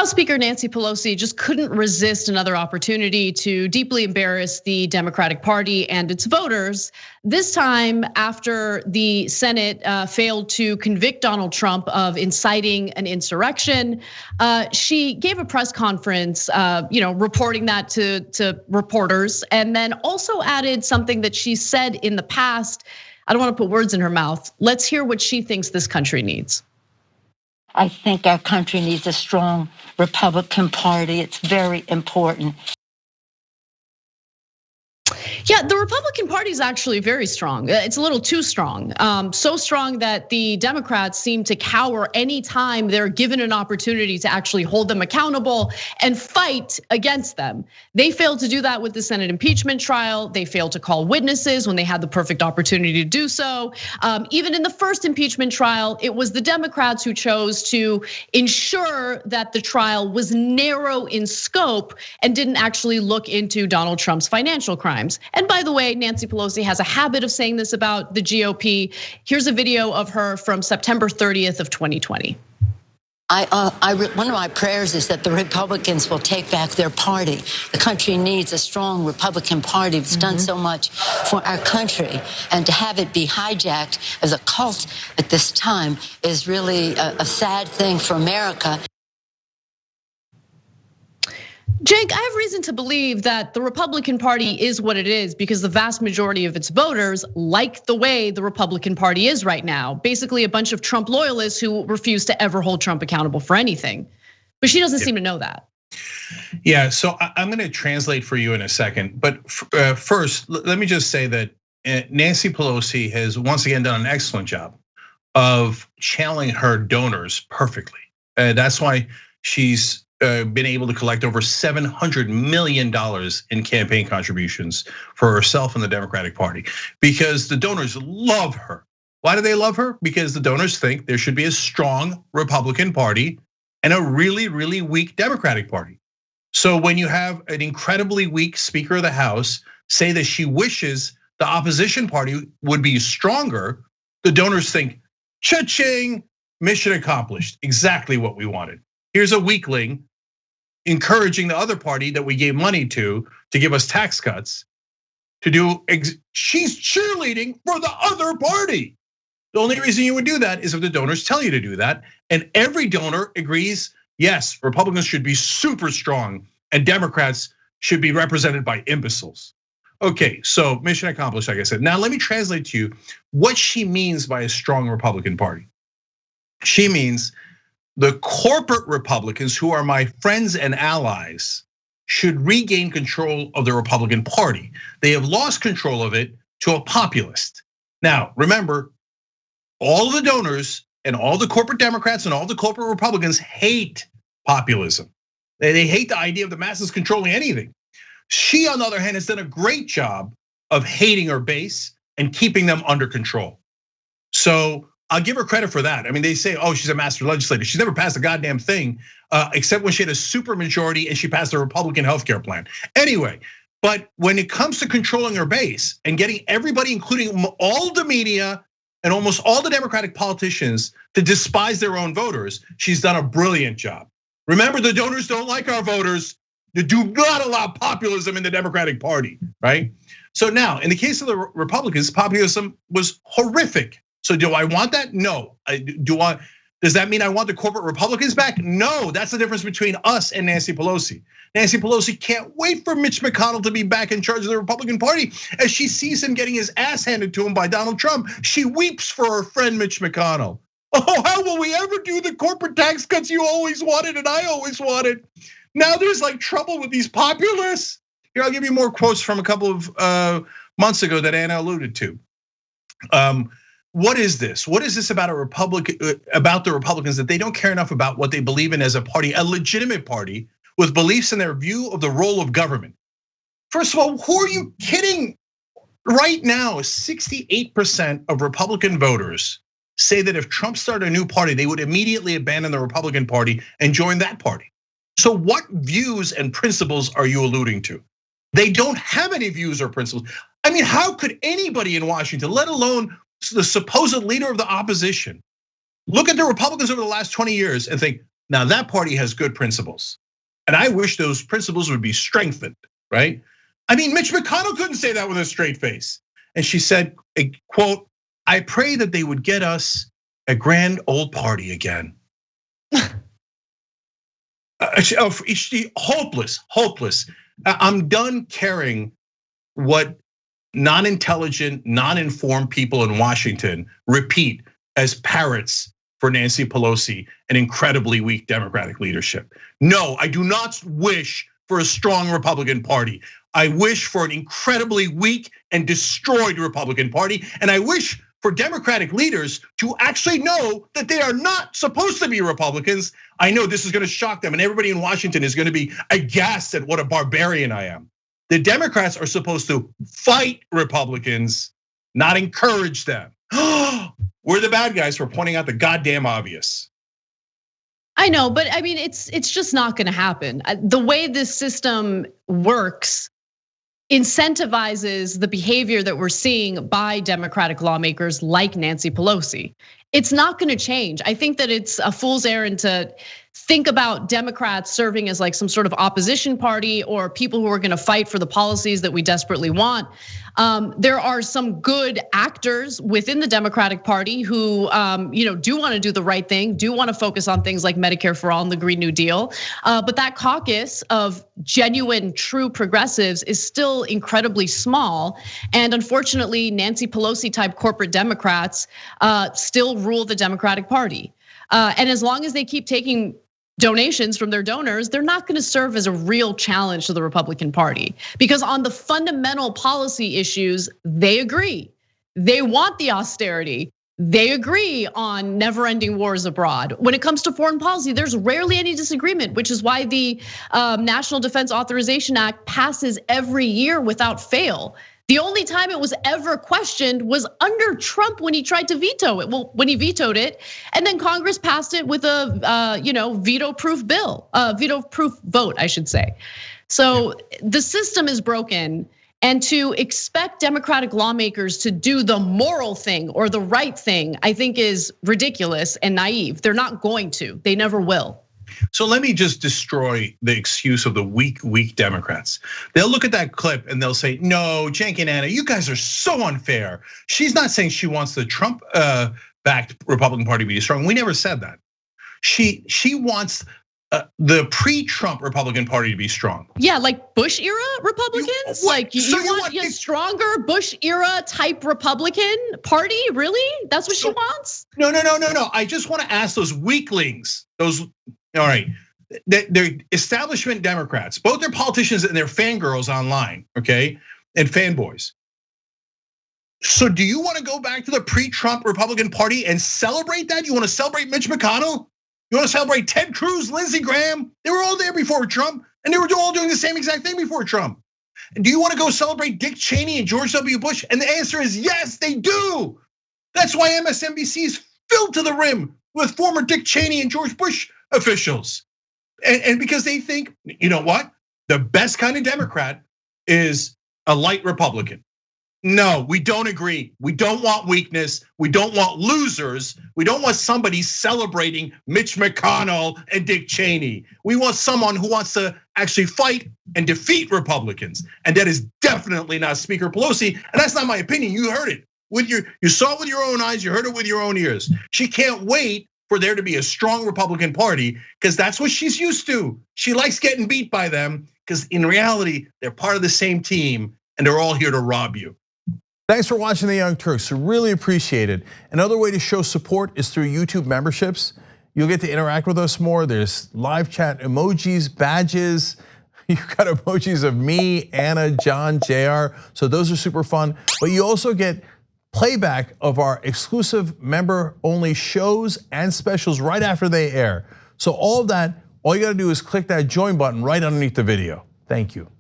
House Speaker Nancy Pelosi just couldn't resist another opportunity to deeply embarrass the Democratic Party and its voters. This time after the Senate failed to convict Donald Trump of inciting an insurrection, she gave a press conference, reporting that to reporters, and then also added something that she said in the past. I don't want to put words in her mouth. Let's hear what she thinks this country needs. I think our country needs a strong Republican Party. It's very important. Yeah, the Republican Party is actually very strong. It's a little too strong. So strong that the Democrats seem to cower anytime they're given an opportunity to actually hold them accountable and fight against them. They failed to do that with the Senate impeachment trial. They failed to call witnesses when they had the perfect opportunity to do so. Even in the first impeachment trial, it was the Democrats who chose to ensure that the trial was narrow in scope and didn't actually look into Donald Trump's financial crimes. And by the way, Nancy Pelosi has a habit of saying this about the GOP. Here's a video of her from September 30th of 2020. One of my prayers is that the Republicans will take back their party. The country needs a strong Republican Party that's done so much for our country. And to have it be hijacked as a cult at this time is really a sad thing for America. Cenk, I have reason to believe that the Republican Party is what it is because the vast majority of its voters like the way the Republican Party is right now. Basically a bunch of Trump loyalists who refuse to ever hold Trump accountable for anything. But she doesn't seem to know that. Yeah, so I'm gonna translate for you in a second. But first, let me just say that Nancy Pelosi has once again done an excellent job of channeling her donors perfectly. That's why she's been able to collect over $700 million in campaign contributions for herself and the Democratic Party because the donors love her. Why do they love her? Because the donors think there should be a strong Republican Party and a really, really weak Democratic Party. So when you have an incredibly weak Speaker of the House say that she wishes the opposition party would be stronger, the donors think, cha-ching, mission accomplished, exactly what we wanted. Here's a weakling encouraging the other party that we gave money to give us tax cuts to do, she's cheerleading for the other party. The only reason you would do that is if the donors tell you to do that. And every donor agrees, yes, Republicans should be super strong and Democrats should be represented by imbeciles. Okay, so mission accomplished, like I said. Now let me translate to you what she means by a strong Republican Party. She means the corporate Republicans who are my friends and allies should regain control of the Republican Party. They have lost control of it to a populist. Now, remember, all of the donors and all the corporate Democrats and all the corporate Republicans hate populism. They hate the idea of the masses controlling anything. She, on the other hand, has done a great job of hating her base and keeping them under control. So I'll give her credit for that. I mean, they say, oh, she's a master legislator. She's never passed a goddamn thing, except when she had a super majority and she passed a Republican healthcare plan. Anyway, but when it comes to controlling her base and getting everybody, including all the media and almost all the Democratic politicians, to despise their own voters, she's done a brilliant job. Remember, the donors don't like our voters. They do not allow populism in the Democratic Party, right? So now, in the case of the Republicans, populism was horrific. So do I want that? No. Does that mean I want the corporate Republicans back? No, that's the difference between us and Nancy Pelosi. Nancy Pelosi can't wait for Mitch McConnell to be back in charge of the Republican Party. As she sees him getting his ass handed to him by Donald Trump, she weeps for her friend Mitch McConnell. Oh, how will we ever do the corporate tax cuts you always wanted and I always wanted? Now there's like trouble with these populists. Here, I'll give you more quotes from a couple of months ago that Anna alluded to. What is this? What is this about the Republicans that they don't care enough about what they believe in as a party, a legitimate party with beliefs in their view of the role of government? First of all, who are you kidding? Right now, 68% of Republican voters say that if Trump started a new party, they would immediately abandon the Republican Party and join that party. So what views and principles are you alluding to? They don't have any views or principles. I mean, how could anybody in Washington, let alone the supposed leader of the opposition, look at the Republicans over the last 20 years and think, Now that party has good principles. And I wish those principles would be strengthened, right? I mean, Mitch McConnell couldn't say that with a straight face. And she said, quote, "I pray that they would get us a grand old party again." Hopeless. I'm done caring what non-intelligent, non-informed people in Washington repeat as parrots for Nancy Pelosi and incredibly weak Democratic leadership. No, I do not wish for a strong Republican Party. I wish for an incredibly weak and destroyed Republican Party. And I wish for Democratic leaders to actually know that they are not supposed to be Republicans. I know this is gonna shock them, and everybody in Washington is gonna be aghast at what a barbarian I am. The Democrats are supposed to fight Republicans, not encourage them. We're the bad guys for pointing out the goddamn obvious. I know, but I mean, it's just not gonna happen. The way this system works incentivizes the behavior that we're seeing by Democratic lawmakers like Nancy Pelosi. It's not gonna change. I think that it's a fool's errand to think about Democrats serving as like some sort of opposition party or people who are gonna fight for the policies that we desperately want. There are some good actors within the Democratic Party who do want to do the right thing, do want to focus on things like Medicare for all and the Green New Deal. But that caucus of genuine, true progressives is still incredibly small. And unfortunately, Nancy Pelosi type corporate Democrats still rule the Democratic Party. And as long as they keep taking donations from their donors, they're not gonna serve as a real challenge to the Republican Party. Because on the fundamental policy issues, they agree. They want the austerity. They agree on never-ending wars abroad. When it comes to foreign policy, there's rarely any disagreement, which is why the National Defense Authorization Act passes every year without fail. The only time it was ever questioned was under Trump when he tried to veto it. Well, when he vetoed it, and then Congress passed it with a veto-proof bill, veto-proof vote, I should say. So the system is broken, and to expect Democratic lawmakers to do the moral thing or the right thing, I think is ridiculous and naive. They're not going to. They never will. So let me just destroy the excuse of the weak Democrats. They'll look at that clip and they'll say, "No, Cenk and Anna, you guys are so unfair. She's not saying she wants the Trump-backed Republican Party to be strong. We never said that. She wants the pre-Trump Republican Party to be strong." Yeah, like Bush era Republicans. You want a stronger Bush era type Republican Party? Really? That's what she wants? No. I just want to ask those weaklings, all right, they're establishment Democrats, both their politicians and their fangirls online, okay, and fanboys. So do you want to go back to the pre-Trump Republican Party and celebrate that? You want to celebrate Mitch McConnell? You want to celebrate Ted Cruz, Lindsey Graham? They were all there before Trump, and they were all doing the same exact thing before Trump. Do you want to go celebrate Dick Cheney and George W. Bush? And the answer is yes, they do. That's why MSNBC is filled to the rim with former Dick Cheney and George Bush officials. And because they think, you know what? The best kind of Democrat is a light Republican. No, we don't agree. We don't want weakness. We don't want losers. We don't want somebody celebrating Mitch McConnell and Dick Cheney. We want someone who wants to actually fight and defeat Republicans. And that is definitely not Speaker Pelosi. And that's not my opinion. You heard it. You saw it with your own eyes, you heard it with your own ears. She can't wait for there to be a strong Republican Party, because that's what she's used to. She likes getting beat by them, because in reality, they're part of the same team and they're all here to rob you. Thanks for watching The Young Turks, really appreciate it. Another way to show support is through YouTube memberships. You'll get to interact with us more. There's live chat emojis, badges. You've got emojis of me, Anna, John, JR. So those are super fun. But you also get playback of our exclusive member-only shows and specials right after they air. So all of that, all you gotta do is click that join button right underneath the video. Thank you.